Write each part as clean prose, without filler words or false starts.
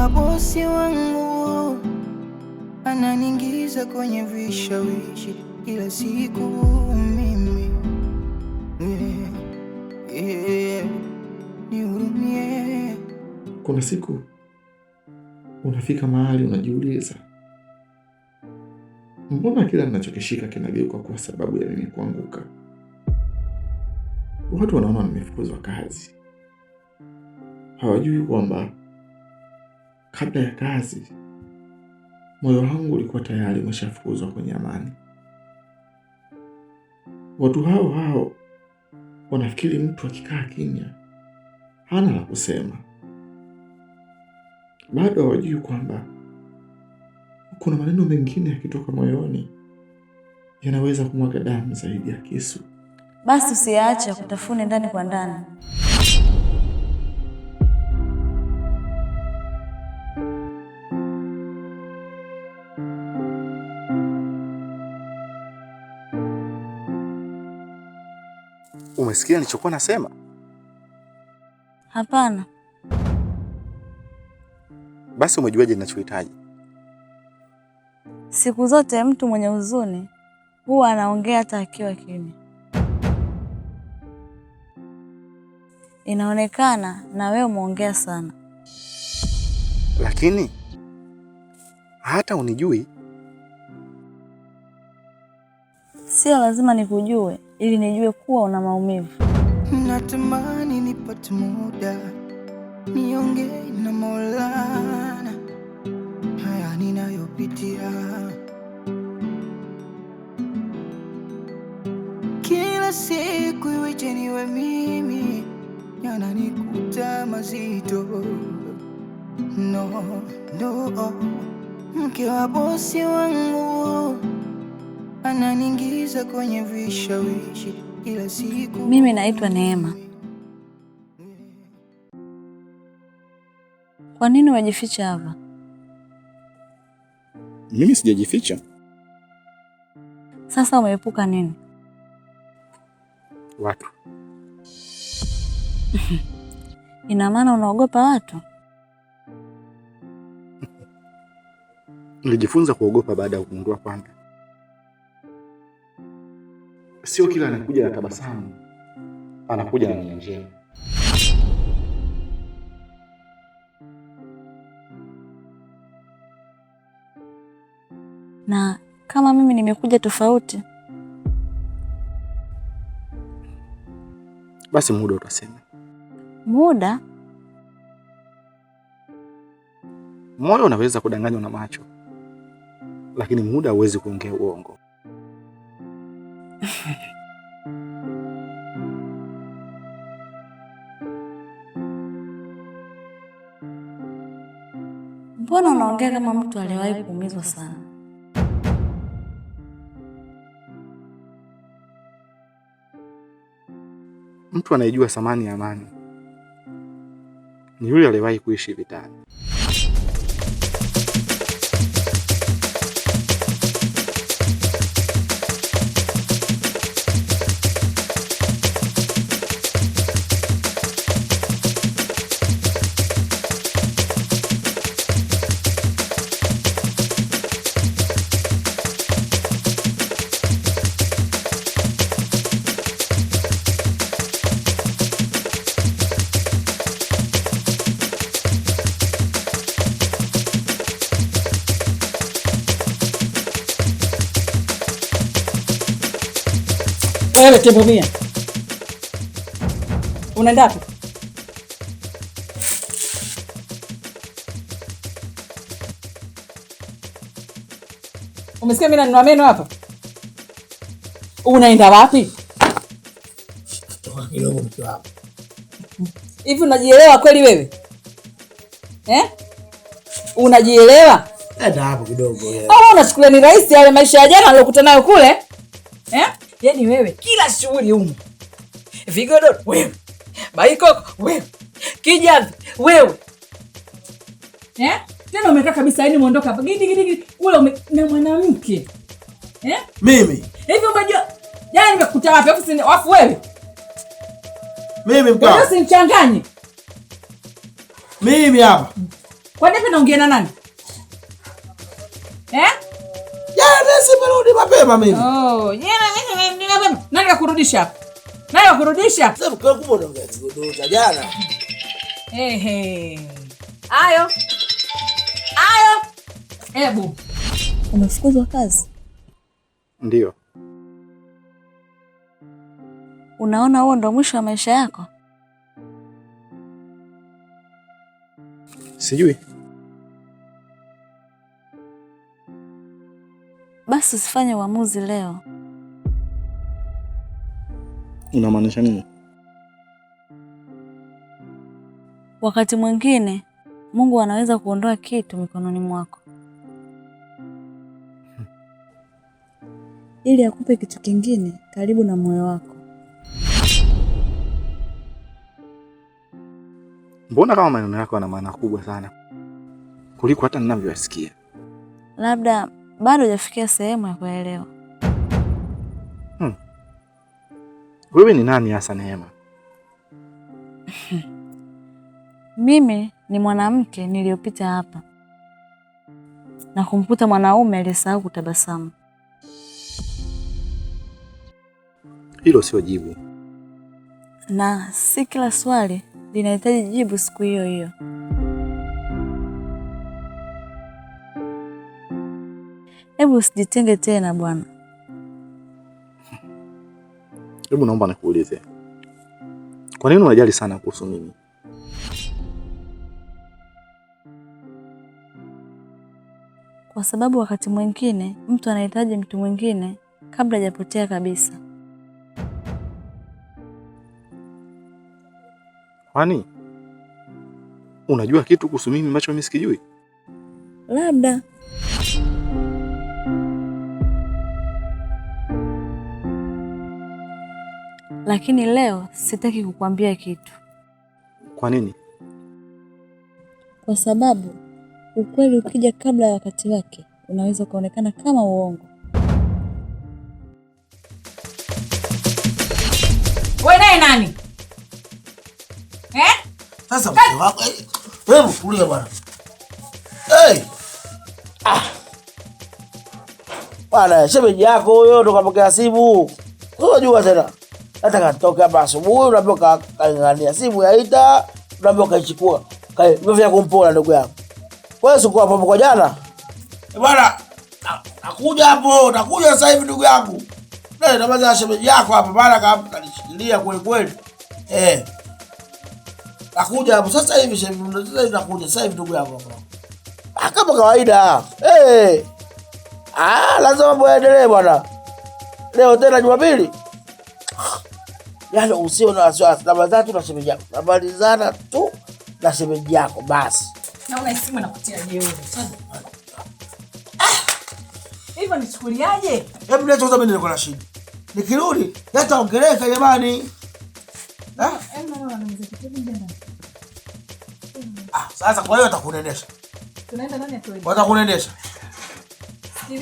wa bosi wangu ananiingiza kwenye vishawishi kila siku mimi. Nihurumie. Kuna siku unafika mahali unajiuliza, mbona kila ninachokishika kinageuka kwa sababu ya mimi kuanguka? Watu wanaona nimefukuzwa kazi, hawajui kwamba kabla ya kazi moyo wangu ulikuwa tayari umeshafukuzwa kwenye amani. Watu hao wanafikiri mtu akikaa kimya hana la kusema. Bado hawajui kwamba kuna maneno mengine yakitoka moyoni yanaweza kumwaga damu zaidi ya kisu. Basi usiache kutafune ndani kwa ndani. Umesikia nilichokuwa nasema? Hapana. Basi umejuaje ninachohitaji? Siku zote mtu mwenye huzuni huwa anaongea hata akiwa kimya. Inaonekana na wewe umeongea sana. Lakini hata unijui. Sio lazima nikujue ili nijue kuwa una maumivu. Natamani nipate muda niongee na Maulana haya ninayopitia. Kila siku iweje niwe mimi, yananikuta mazito. No, mke wa bosi wangu ananiingiza kwenye vishawishi kila siku. Mimi naitwa Neema. Kwa nini wajificha hapa? Mimi sijajificha. Sasa umeepuka nini? Watu. Ina maana unaogopa watu? Nilijifunza kuogopa baada ya kugundua kwamba sio kila anakuja na tabasamu anakuja na nia njema. Na kama mimi nimekuja tofauti, basi muda utasema. Muda? Moyo unaweza kudanganywa na macho, lakini muda hauwezi kuongea uongo. Mbona unaongea kama mtu aliyewahi kuumizwa sana? Mtu anayejua thamani ya amani ni yule aliyewahi kuishi vitani. Wewe tembo mia. Unaenda wapi? Umesikia mimi nanunua meno hapa? Unaenda wapi? Toka kidogo mtu hapo. Hivi unajielewa kweli wewe? Unajielewa? Nenda hapo kidogo wewe. Au unachukulia ni rahisi yale maisha ya jana aliyokutana nayo kule? Yaani wewe kila shughuli humu. Vigodo wewe. Baikoko wewe. Kijazi wewe. Tena umekaa kabisa yani muondoka hapa. Gidi ule na mwanamke. Mimi. Hivi umejua jana nimekukuta wapi? Wafu wewe. Mimi mkao. Wewe usinichanganye. Mimi hapa. Kwani hapa naongea na nani? Jana simerudi mapema mimi. Oh, jana ni mapema. Nani kakurudisha hapa? Nani kakurudisha? Sasa kwa kubwa unaongea kigodota jana. Ayo. Ebu. Umefukuzwa kazi? Ndio. Unaona huo ndo mwisho wa maisha yako? Sijui. Basi usifanye uamuzi leo. Unamaanisha nini? Wakati mwingine Mungu anaweza kuondoa kitu mikononi mwako ili akupe kitu kingine karibu na moyo wako. Mbona kama maneno yako yana maana kubwa sana kuliko hata ninavyoyasikia? Labda bado hujafikia sehemu ya kuelewa. Wewe ni nani hasa Neema? Mimi ni mwanamke niliyopita hapa na kumkuta mwanaume aliyesahau kutabasamu. Hilo sio jibu. Na si kila swali linahitaji jibu siku hiyo hiyo. Hebu usijitenge tena bwana. Hebu naomba nikuulize. Kwa nini unajali sana kuhusu mimi? Kwa sababu wakati mwingine mtu anahitaji mtu mwingine kabla hajapotea kabisa. Kwani unajua kitu kuhusu mimi ambacho mimi sikijui? Labda. Lakini leo sitaki kukuambia kitu. Kwa nini? Kwa sababu ukweli ukija kabla ya wakati wake unaweza kuonekana kama uongo. Wewe naye nani? Sasa mke wako. Hebu kulia bwana. Bwana, shemeji yako huyo ndo kapokea simu. Unajua tena. Nataka nitoke hapa asubuhi, unaambiwa kaingania simu yaita, unaambiwa kaichukua. Vya kumpola ndugu yangu. Wewe sio hapo kwa jana? Bwana, nakuja hapo, nakuja sasa hivi ndugu yangu. Ndio namaza shemeji yako hapa bwana kanishikilia kweli kweli. Nakuja hapo sasa hivi shemeji, sasa hivi nakuja sasa hivi ndugu yangu hapa. Kama kawaida. Lazima mambo yaendelee bwana. Leo tena Jumapili. Yaani usio na wasiwasi, namba tatu na shemeji yako. Nambalizana tu na shemeji yako basi. Naona simu inakutia jeuri. Hivyo nichukuliaje? Hebu leo sasa mimi niko na shida. Nikirudi, yataongeleka jamani. Sasa kwa hiyo atakunendesha. Tunaenda nani atoe? Watakunendesha.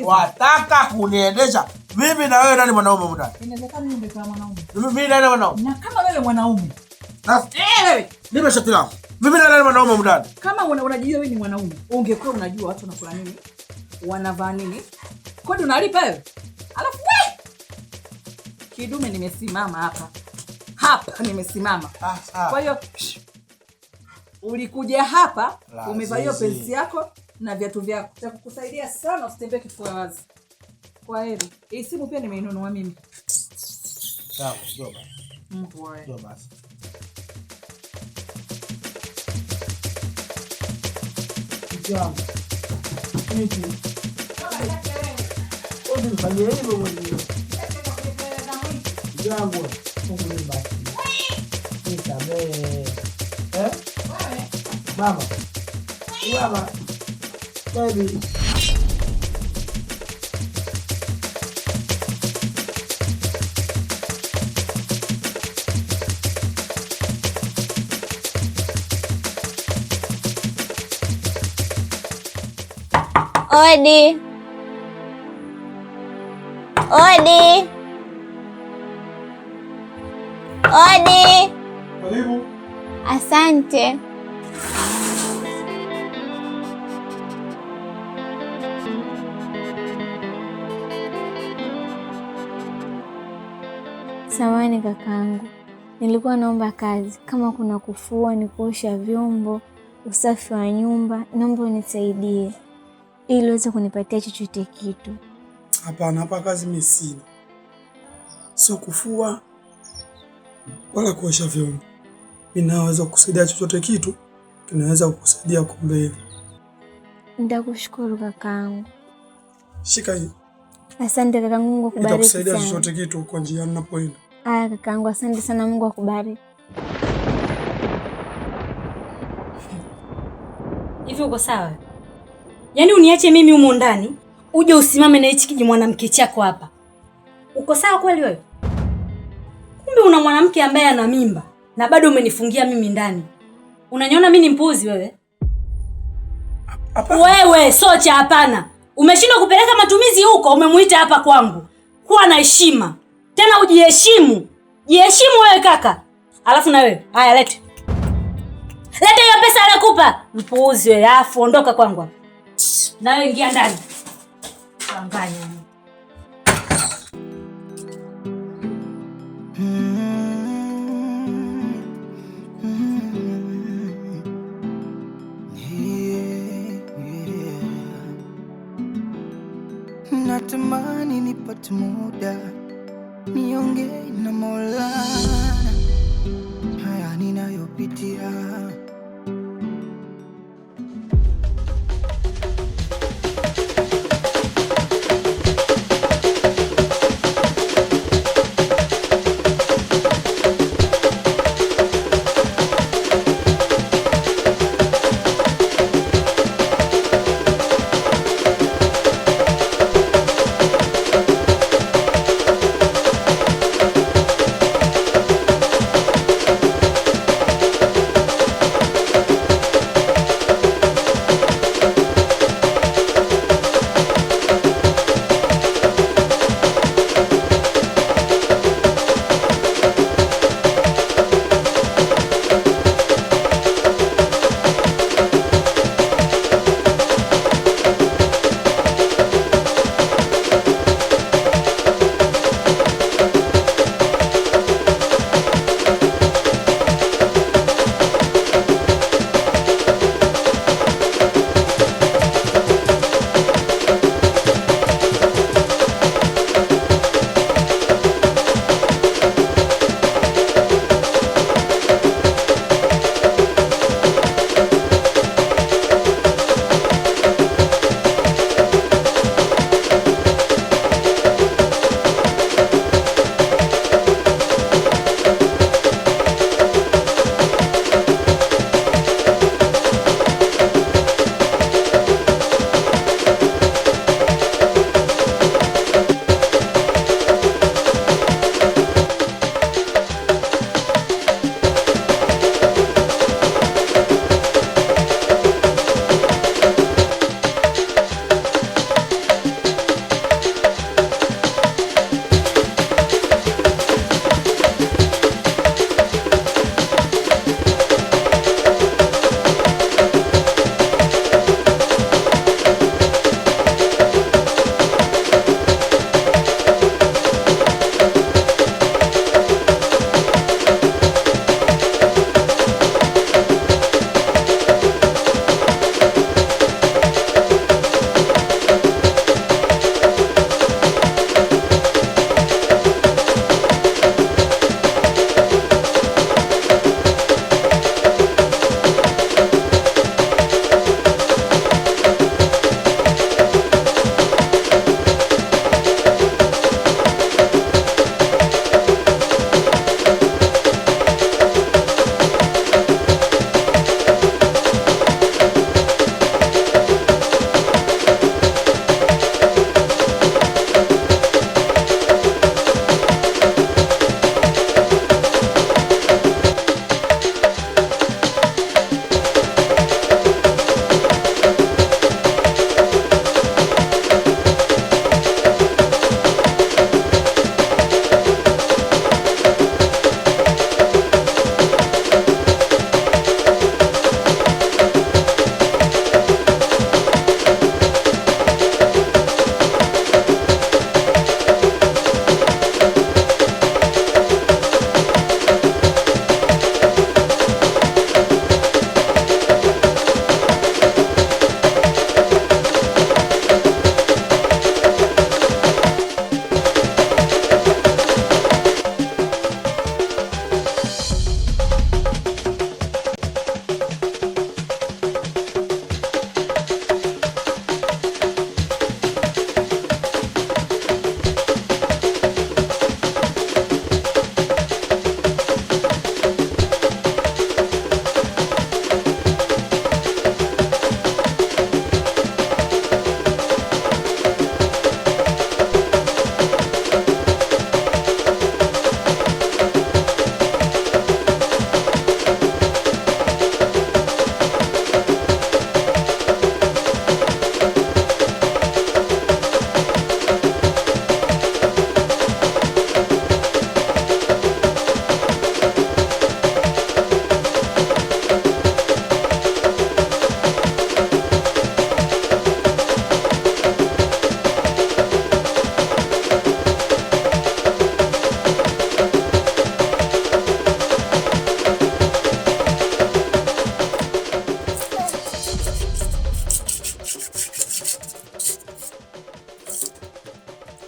Wataka kuniendesha. Mimi na wewe nani mwanaume mndani? Inawezekana mimi ndio kama mwanaume. Mimi nani mwanaume? Na kama wewe mwanaume. Wewe. Nipe shati langu. Mimi nani mwanaume mndani? Kama unajua wewe ni mwanaume, ungekuwa unajua watu wanakula nini? Wanavaa nini? Kodi unalipa wewe? Alafu wewe. Kidume nimesimama hapa. Hapa nimesimama. Kwa hiyo ulikuja hapa, umevalia pensi yako na viatu vyako. Nitakusaidia sana usitembee kifua wazi. Kwa heri. Hii simu pia nimeinunua mimi. Sawa, njoo basi. Njoo basi. Njoo. Fanyeni hivyo mwenyewe. Jambo, Mungu ni basi. Nisamehe. Mama. Mama. Baby. Odi. Odi. Odi. Karibu. Asante. Samahani kakaangu, nilikuwa naomba kazi, kama kuna kufua, ni kuosha vyombo, usafi wa nyumba, naomba unisaidie ili uweze kunipatia chochote kitu. Hapana, hapa kazi mimi sina. Sio kufua wala kuosha vyombo. Mimi naweza kukusaidia chochote kitu, kinaweza kukusaidia huko mbele. Nitakushukuru kakaangu. Shika hii. Asante kakaangu, Mungu akubariki sana. Nitakusaidia chochote kitu kwa njia ninapoenda. Aya kakaangu, asante sana, Mungu akubariki. Hivi uko sawa? Yaani uniache mimi humo ndani, uje usimame na hichi kiji mwanamke chako hapa. Uko sawa kweli wewe? Kumbe una mwanamke ambaye ana mimba na bado umenifungia mimi ndani. Unaniona mimi ni mpuzi wewe? Wewe socha hapana. Umeshindwa kupeleka matumizi huko, umemuita hapa kwangu. Kuwa na heshima. Tena ujiheshimu. Jiheshimu wewe kaka. Alafu na wewe, haya lete. Leta hiyo pesa alikupa. Mpuuzi wewe, afu ondoka kwangu hapa. Na wewe ingia ndani. Changanya. Natamani nipate muda niongee na Mola, haya ninayopitia.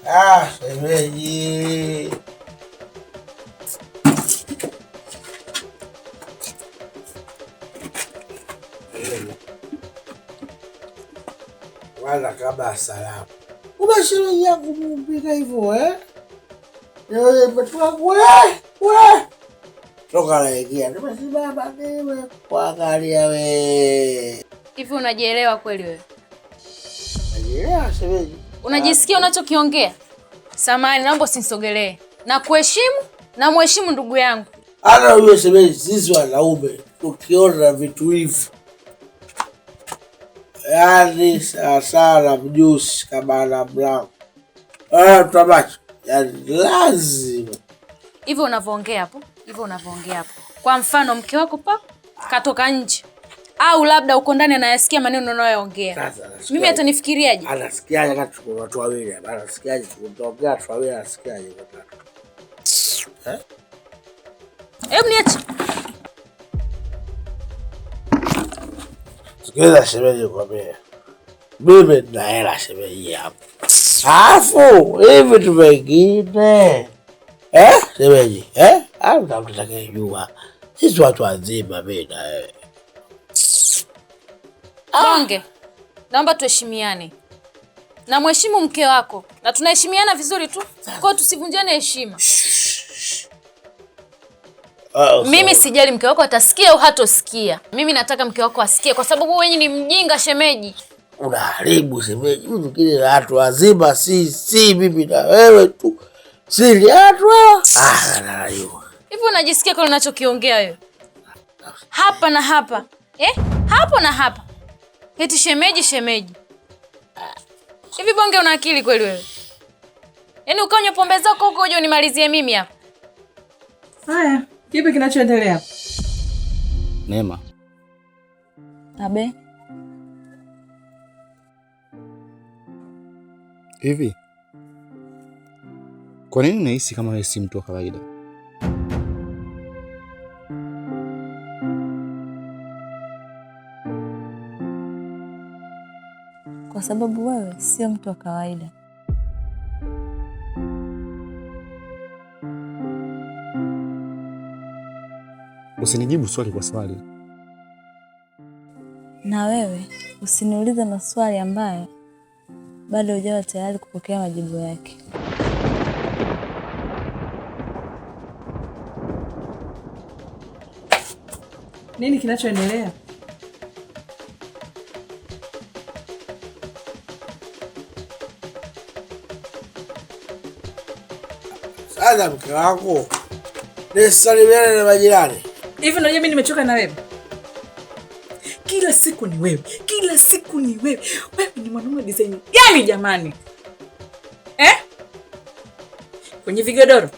Shemeji. Wala kama salamu. Shemeji yangu mpika hivyo toka naingia. Nimesimama mimi kuangalia wewe. Hivi unajielewa kweli wewe? Najielewa shemeji. Unajisikia unachokiongea? Samahani, naomba usinisogelee. Na kuheshimu na mheshimu ndugu yangu. Hata huyo shemeji, sisi wanaume tukiona vitu hivi, yaani sana mjusi kama na mlango. Tutabacho. Yaani lazima. Hivyo unavyoongea hapo, Kwa mfano mke wako katoka nje. Au labda uko ndani anayasikia maneno unayoongea. Mimi atanifikiriaje? Anasikiaje kama tuko watu wawili? Anasikiaje tukiongea watu wawili, anasikiaje kwa tatu? Hebu niache. Sikiliza shemeji kwambia. Mimi na hela shemeji hapo. Alafu hivi tu vingine. Shemeji, au tunataka kujua. Sisi watu wazima mimi na wewe. Bonge. Naomba tuheshimiane. Na mheshimu mke wako. Na tunaheshimiana vizuri tu. Kwa tusivunjane heshima. Mimi sijali mke wako atasikia au hatosikia. Mimi nataka mke wako asikie kwa sababu wewe ni mjinga shemeji. Unaharibu shemeji. Mtu kile watu wazima si mimi na wewe tu. Siri watu. Najua. Hivi unajisikia kwa unachokiongea wewe? Hapa na hapa. Hapo na hapa. Eti shemeji. Hivi Bonge una akili kweli wewe? Yaani ukanywa pombe zako huko uje unimalizie mimi hapa. Haya, kipi kinachoendelea hapa? Neema. Abe. Hivi. Kwa nini unahisi kama wewe si mtu wa kawaida? Kwa sababu wewe sio mtu wa kawaida. Usinijibu swali kwa swali. Na wewe usiniulize maswali ambayo bado hujawa tayari kupokea majibu yake. Nini kinachoendelea? Sasa mke wako nisalimiane na majirani. Hivi unajua mimi nimechoka na wewe. Kila siku ni wewe. Wewe ni mwanaume design gani jamani? Kwenye vigodoro.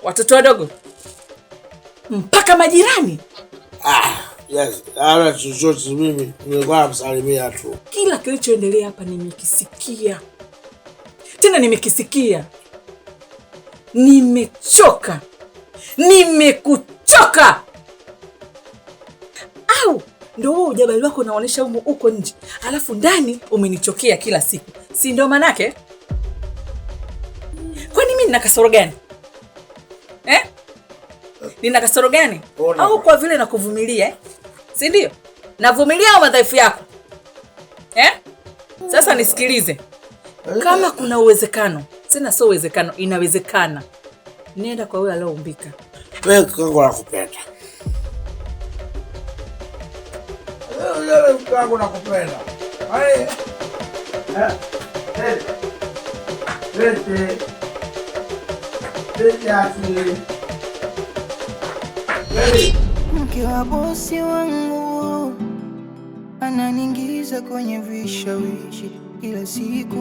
Watoto wadogo. Mpaka majirani. Yes, ala chochote mimi nilikuwa namsalimia tu. Kila kilichoendelea hapa nimekisikia. Tena nimekisikia. Nimechoka. Nimekuchoka. Au ndio wewe ujabali wako unaonesha huko nje. Alafu ndani umenichokea kila siku. Si ndio manake? Kwani mimi nina kasoro gani? Nina kasoro gani? Au kwa vile nakuvumilia si ndio? Navumilia madhaifu yako. Sasa nisikilize. Kama kuna uwezekano, sina sio uwezekano, inawezekana. Nenda kwa wewe alioumbika. Wewe kangu nakupenda. Wewe kangu nakupenda. Mke wa bosi wangu ananiingiza kwenye vishawishi kila siku.